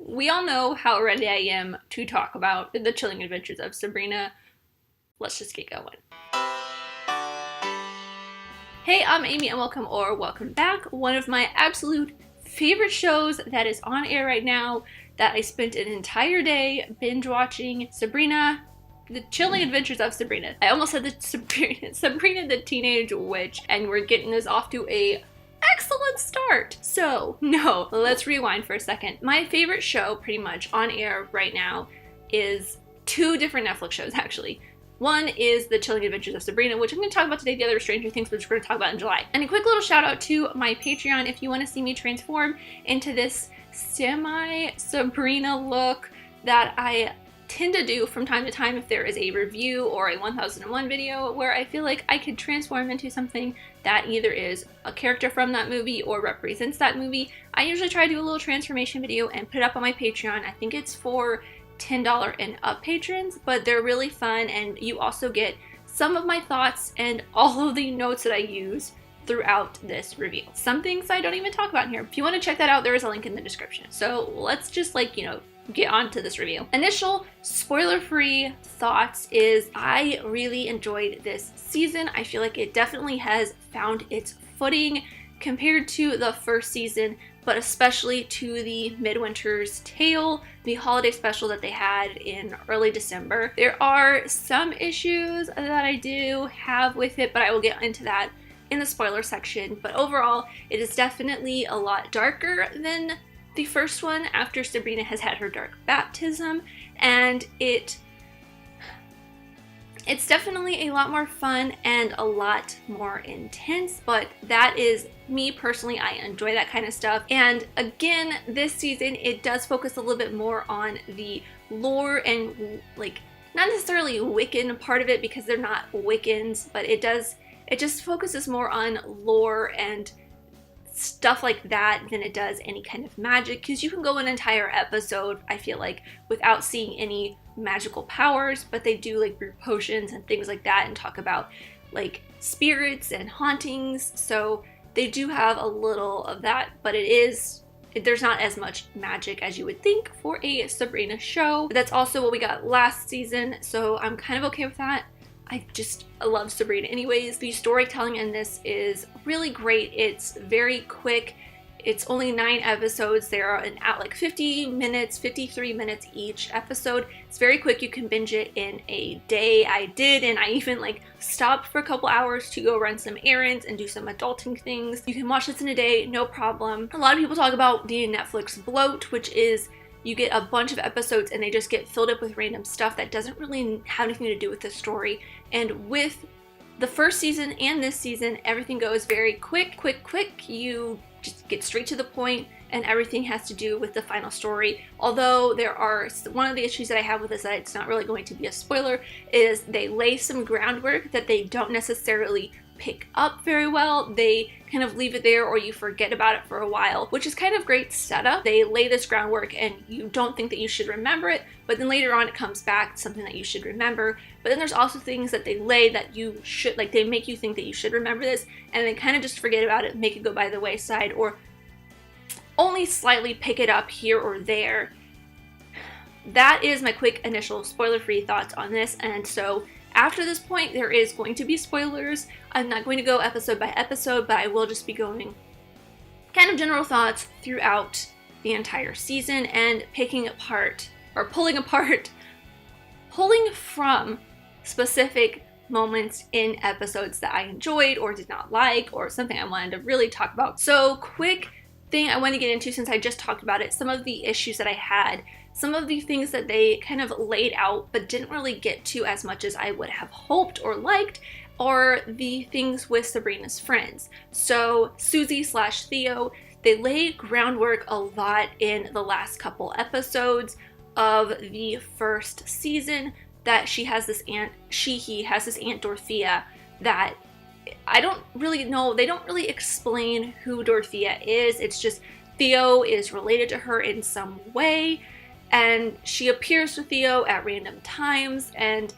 we all know how ready I am to talk about the Chilling Adventures of Sabrina. Let's just get going. Hey, I'm Amy and welcome back. One of my absolute favorite shows that is on air right now that I spent an entire day binge watching, Sabrina, the Chilling Adventures of Sabrina. I almost said Sabrina the Teenage Witch, and we're getting this off to a excellent start. So, no, let's rewind for a second. My favorite show pretty much on air right now is two different Netflix shows actually. One is The Chilling Adventures of Sabrina, which I'm going to talk about today. The other is Stranger Things, which we're going to talk about in July. And a quick little shout out to my Patreon if you want to see me transform into this semi-Sabrina look that I tend to do from time to time if there is a review or a 1001 video where I feel like I could transform into something that either is a character from that movie or represents that movie. I usually try to do a little transformation video and put it up on my Patreon. I think it's for $10 and up patrons, but they're really fun, and you also get some of my thoughts and all of the notes that I use throughout this review. Some things I don't even talk about in here. If you want to check that out, there is a link in the description. So let's just get on to this review. Initial spoiler-free thoughts is I really enjoyed this season. I feel like it definitely has found its footing compared to the first season, but especially to the Midwinter's Tale, the holiday special that they had in early December. There are some issues that I do have with it, but I will get into that in the spoiler section. But overall, it is definitely a lot darker than the first one after Sabrina has had her dark baptism, and it's definitely a lot more fun and a lot more intense, but that is me personally. I enjoy that kind of stuff. And again, this season it does focus a little bit more on the lore and not necessarily Wiccan part of it, because they're not Wiccans, but it just focuses more on lore and stuff like that than it does any kind of magic, because you can go an entire episode, I feel like, without seeing any magical powers, but they do brew potions and things like that and talk about spirits and hauntings, so they do have a little of that, but there's not as much magic as you would think for a Sabrina show. But that's also what we got last season, so I'm kind of okay with that. I love Sabrina anyways. The storytelling in this is really great. It's very quick. It's only 9 episodes. They're at 50 minutes, 53 minutes each episode. It's very quick. You can binge it in a day. I did, and I even stopped for a couple hours to go run some errands and do some adulting things. You can watch this in a day, no problem. A lot of people talk about the Netflix bloat, which is you get a bunch of episodes and they just get filled up with random stuff that doesn't really have anything to do with the story. And with the first season and this season, everything goes very quick. You just get straight to the point, and everything has to do with the final story. Although one of the issues that I have with this, that it's not really going to be a spoiler, is they lay some groundwork that they don't necessarily pick up very well. They kind of leave it there, or you forget about it for a while, which is kind of great setup. They lay this groundwork and you don't think that you should remember it, but then later on it comes back, something that you should remember. But then there's also things that they lay that you should, they make you think that you should remember this, and then kind of just forget about it, make it go by the wayside, or only slightly pick it up here or there. That is my quick initial spoiler-free thoughts on this, and so after this point, there is going to be spoilers. I'm not going to go episode by episode, but I will just be going kind of general thoughts throughout the entire season and pulling from specific moments in episodes that I enjoyed or did not like, or something I wanted to really talk about. So, quick thing I want to get into, since I just talked about it, some of the issues that I had, some of the things that they kind of laid out but didn't really get to as much as I would have hoped or liked, are the things with Sabrina's friends. So Susie/Theo, they lay groundwork a lot in the last couple episodes of the first season, that he has this aunt Dorothea that I don't really know. They don't really explain who Dorothea is. It's just Theo is related to her in some way, and she appears to Theo at random times, and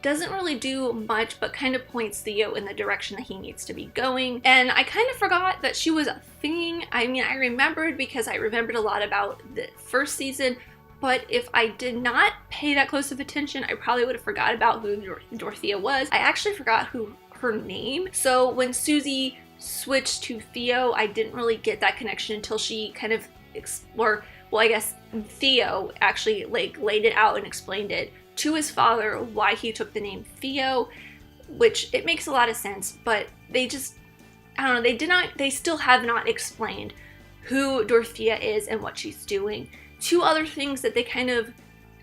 doesn't really do much but kind of points Theo in the direction that he needs to be going. And I kind of forgot that she was a thing. I mean, I remembered because I remembered a lot about the first season, but if I did not pay that close of attention, I probably would have forgot about who Dorothea was. I actually forgot her name. So when Susie switched to Theo, I didn't really get that connection until she kind of explored. Well, I guess Theo actually like laid it out and explained it to his father why he took the name Theo, which it makes a lot of sense, but they just, I don't know, they still have not explained who Dorothea is and what she's doing. Two other things that they kind of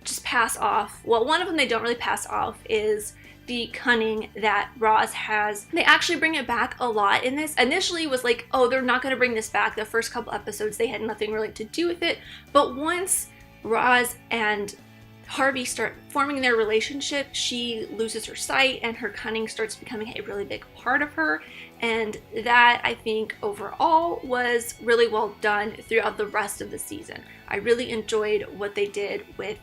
just pass off, well, one of them they don't really pass off is the cunning that Roz has. They actually bring it back a lot in this. Initially it was like, oh, they're not going to bring this back. The first couple episodes they had nothing really to do with it, but once Roz and Harvey start forming their relationship, she loses her sight and her cunning starts becoming a really big part of her, and that I think overall was really well done throughout the rest of the season. I really enjoyed what they did with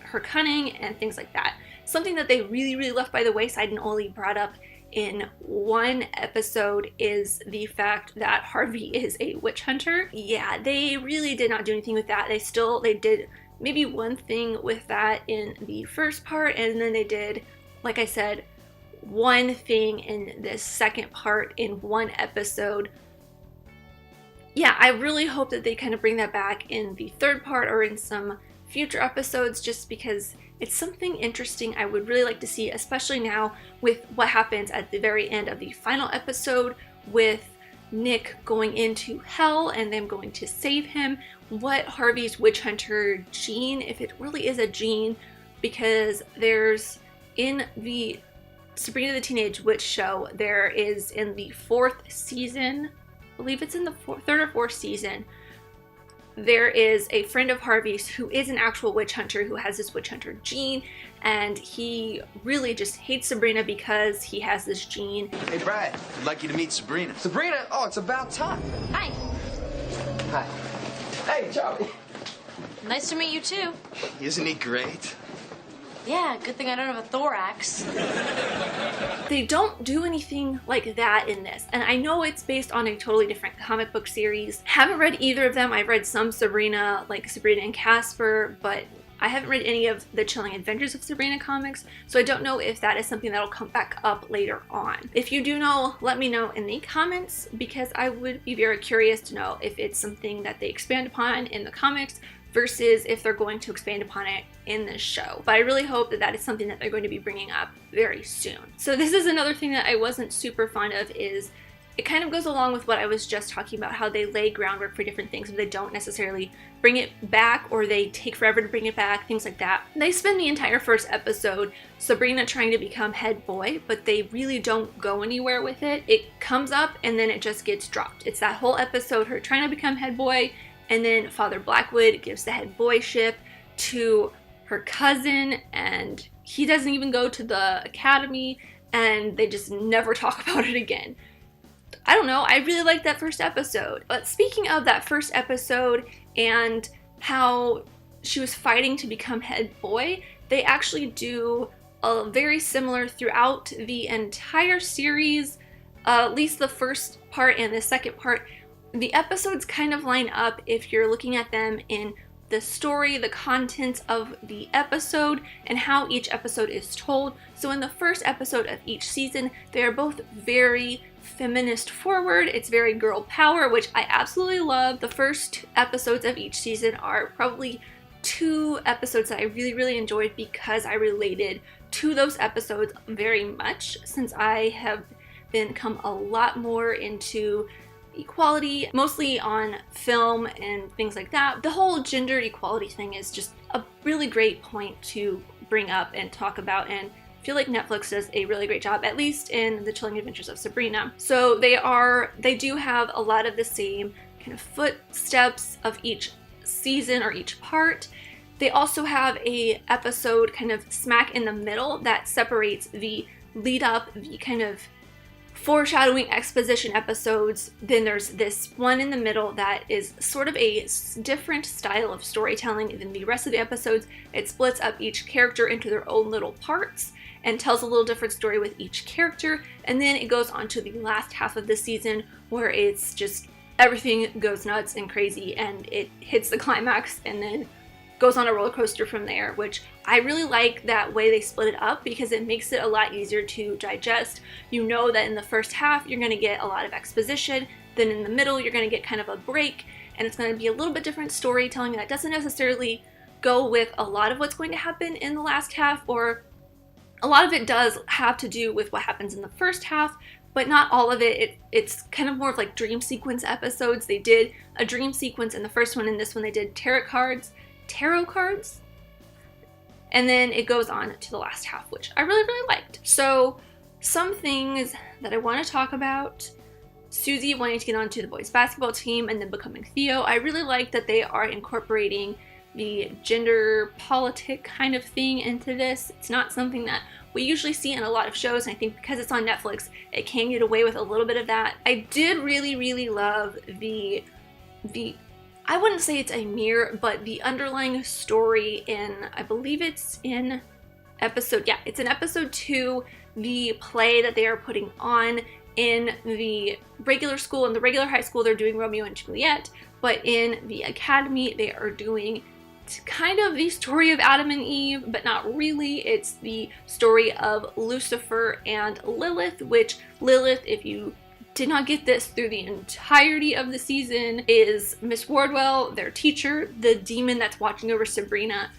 her cunning and things like that. Something that they really left by the wayside and only brought up in one episode is the fact that Harvey is a witch hunter. Yeah, they really did not do anything with that. They did maybe one thing with that in the first part, and then they did, like I said, one thing in this second part in one episode. Yeah, I really hope that they kind of bring that back in the third part or in some future episodes, just because it's something interesting I would really like to see, especially now with what happens at the very end of the final episode with Nick going into hell and them going to save him. What Harvey's witch hunter gene, if it really is a gene, because there's in the Sabrina the Teenage Witch show, there is in the fourth season, I believe it's in the third or fourth season, there is a friend of Harvey's who is an actual witch hunter who has this witch hunter gene, and he really just hates Sabrina because he has this gene. Hey Brad, I'd like you to meet Sabrina. Sabrina? Oh, it's about time. Hi. Hi. Hey, Charlie. Nice to meet you too. Isn't he great? Yeah, good thing I don't have a thorax. They don't do anything like that in this, and I know it's based on a totally different comic book series. Haven't read either of them. I've read some Sabrina, like Sabrina and Casper, but I haven't read any of the Chilling Adventures of Sabrina comics, so I don't know if that is something that'll come back up later on. If you do know, let me know in the comments, because I would be very curious to know if it's something that they expand upon in the comics versus if they're going to expand upon it in this show. But I really hope that that is something that they're going to be bringing up very soon. So this is another thing that I wasn't super fond of, is it kind of goes along with what I was just talking about, how they lay groundwork for different things, but they don't necessarily bring it back, or they take forever to bring it back, things like that. They spend the entire first episode Sabrina trying to become head boy, but they really don't go anywhere with it. It comes up and then it just gets dropped. It's that whole episode, her trying to become head boy, and then Father Blackwood gives the head boyship to her cousin, and he doesn't even go to the academy, and they just never talk about it again. I don't know, I really liked that first episode. But speaking of that first episode and how she was fighting to become head boy, they actually do a very similar throughout the entire series, at least the first part and the second part. The episodes kind of line up if you're looking at them in the story, the contents of the episode, and how each episode is told. So in the first episode of each season, they are both very feminist forward. It's very girl power, which I absolutely love. The first episodes of each season are probably two episodes that I really enjoyed because I related to those episodes very much, since I have become a lot more into equality, mostly on film and things like that. The whole gender equality thing is just a really great point to bring up and talk about, and I feel like Netflix does a really great job, at least in the Chilling Adventures of Sabrina. So they do have a lot of the same kind of footsteps of each season or each part. They also have a episode kind of smack in the middle that separates the lead up, the kind of foreshadowing exposition episodes. Then there's this one in the middle that is sort of a different style of storytelling than the rest of the episodes. It splits up each character into their own little parts and tells a little different story with each character. And then it goes on to the last half of the season where it's just everything goes nuts and crazy and it hits the climax and then goes on a roller coaster from there, which I really like that way they split it up because it makes it a lot easier to digest. You know that in the first half you're going to get a lot of exposition, then in the middle you're going to get kind of a break, and it's going to be a little bit different storytelling that doesn't necessarily go with a lot of what's going to happen in the last half, or a lot of it does have to do with what happens in the first half, but not all of it. It's kind of more of like dream sequence episodes. They did a dream sequence in the first one, and this one they did tarot cards, and then it goes on to the last half, which I really liked. So some things that I want to talk about: Susie wanting to get onto the boys basketball team and then becoming Theo. I really like that they are incorporating the gender politic kind of thing into this. It's not something that we usually see in a lot of shows, and I think because it's on Netflix, it can get away with a little bit of that. I did really love the I wouldn't say it's a mirror, but the underlying story in, I believe it's in it's in episode 2, the play that they are putting on in the regular school. In the regular high school, they're doing Romeo and Juliet, but in the academy, they are doing kind of the story of Adam and Eve, but not really. It's the story of Lucifer and Lilith, which Lilith, if you did not get this through the entirety of the season, is Miss Wardwell, their teacher, the demon that's watching over Sabrina.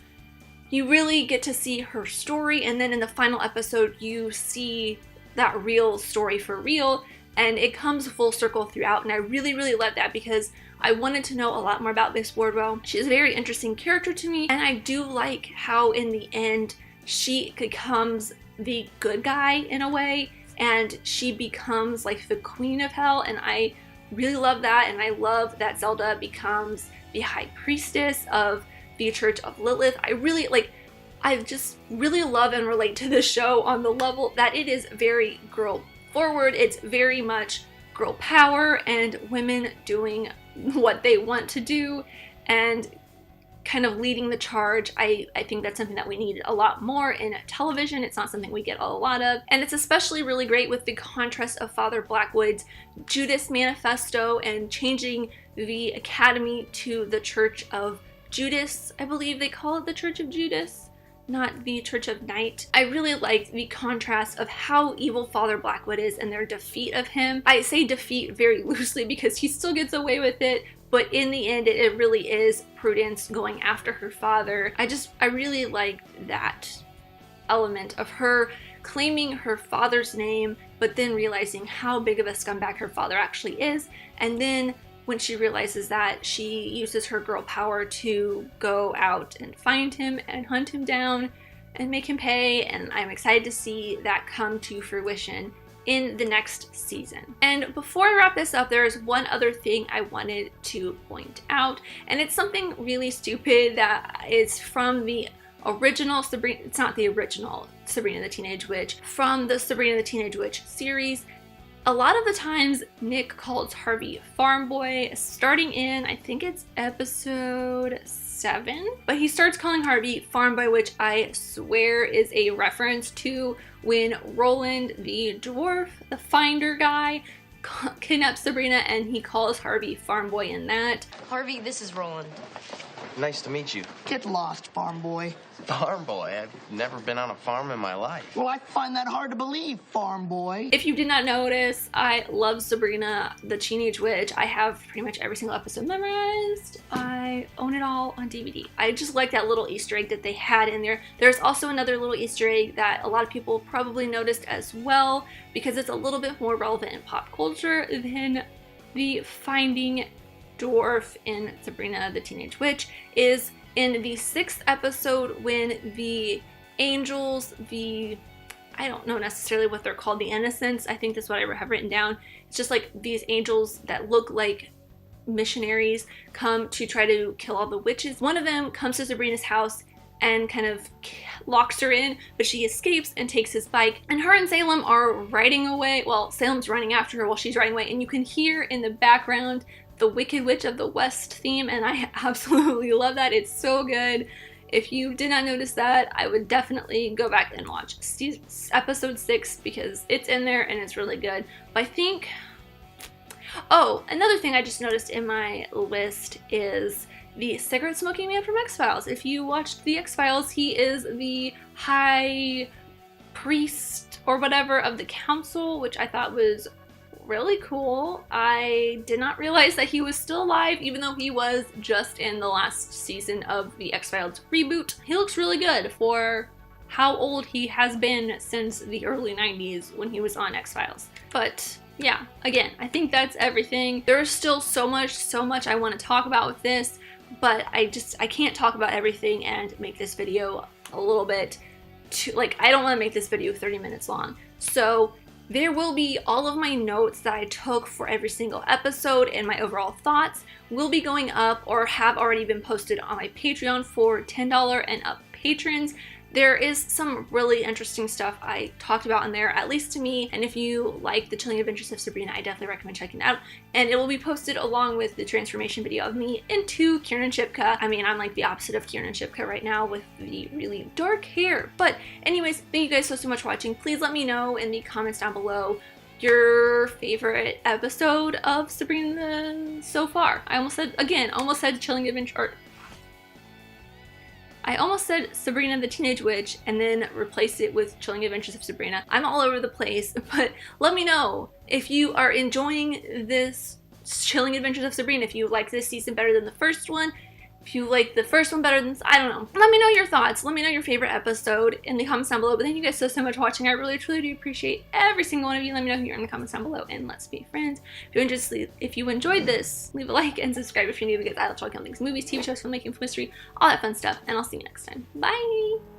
You really get to see her story, and then in the final episode, you see that real story for real, and it comes full circle throughout, and I really love that because I wanted to know a lot more about Miss Wardwell. She's a very interesting character to me, and I do like how in the end she becomes the good guy in a way, and she becomes like the queen of hell, and I really love that. And I love that Zelda becomes the high priestess of the Church of Lilith. I just really love and relate to this show on the level that it is very girl forward. It's very much girl power and women doing what they want to do and kind of leading the charge. I think that's something that we need a lot more in television. It's not something we get a lot of, and it's especially really great with the contrast of Father Blackwood's Judas manifesto and changing the academy to the Church of Judas. I believe they call it the Church of Judas, not the Church of Night. I really liked the contrast of how evil Father Blackwood is and their defeat of him. I say defeat very loosely because he still gets away with it, but in the end, it really is Prudence going after her father. I really liked that element of her claiming her father's name, but then realizing how big of a scumbag her father actually is. And then when she realizes that, she uses her girl power to go out and find him and hunt him down and make him pay. And I'm excited to see that come to fruition in the next season. And before I wrap this up, there is one other thing I wanted to point out, and it's something really stupid that is from the original Sabrina. It's not the original Sabrina the Teenage Witch, from the Sabrina the Teenage Witch series. A lot of the times Nick calls Harvey Farm Boy, starting in, I think it's episode 7, but he starts calling Harvey Farm Boy, which I swear is a reference to when Roland, the dwarf, the finder guy, kidnaps Sabrina, and he calls Harvey Farm Boy in that. Harvey, this is Roland. Nice to meet you. Get lost, farm boy. Farm boy? I've never been on a farm in my life. Well, I find that hard to believe, farm boy. If you did not notice, I love Sabrina the Teenage Witch. I have pretty much every single episode memorized. I own it all on DVD. I just like that little Easter egg that they had in there. There's also another little Easter egg that a lot of people probably noticed as well, because it's a little bit more relevant in pop culture than the finding dwarf in Sabrina the Teenage Witch, is in the 6th episode when the angels, I don't know necessarily what they're called, the innocents, I think that's what I have written down. It's just like these angels that look like missionaries come to try to kill all the witches. One of them comes to Sabrina's house and kind of locks her in, but she escapes and takes his bike, and her and Salem are riding away. Well, Salem's running after her while she's riding away, and you can hear in the background the Wicked Witch of the West theme, and I absolutely love that. It's so good. If you did not notice that, I would definitely go back and watch episode 6 because it's in there and it's really good. But I think, oh, another thing I just noticed in my list is the cigarette smoking man from X-Files. If you watched the X-Files, he is the high priest or whatever of the council, which I thought was really cool. I did not realize that he was still alive, even though he was just in the last season of the X-Files reboot. He looks really good for how old he has been since the early 90s when he was on X-Files. But yeah, again, I think that's everything. There's still so much I want to talk about with this, but I can't talk about everything and make this video a little bit too, like, I don't want to make this video 30 minutes long. So there will be all of my notes that I took for every single episode, and my overall thoughts will be going up or have already been posted on my Patreon for $10 and up patrons. There is some really interesting stuff I talked about in there, at least to me, and if you like the Chilling Adventures of Sabrina, I definitely recommend checking it out. And it will be posted along with the transformation video of me into Kieran Shipka. I mean, I'm like the opposite of Kieran Shipka right now with the really dark hair. But anyways, thank you guys so much for watching. Please let me know in the comments down below your favorite episode of Sabrina so far. I almost said Chilling Adventure, I almost said Sabrina the Teenage Witch and then replaced it with Chilling Adventures of Sabrina. I'm all over the place, but let me know if you are enjoying this Chilling Adventures of Sabrina, if you like this season better than the first one, if you like the first one better than this, I don't know. Let me know your thoughts. Let me know your favorite episode in the comments down below. But thank you guys so much for watching. I really, truly do appreciate every single one of you. Let me know who you're in the comments down below, and let's be friends. If you enjoyed this, leave a like and subscribe if you're new, because I love talking about things, movies, TV shows, filmmaking, mystery, all that fun stuff. And I'll see you next time. Bye!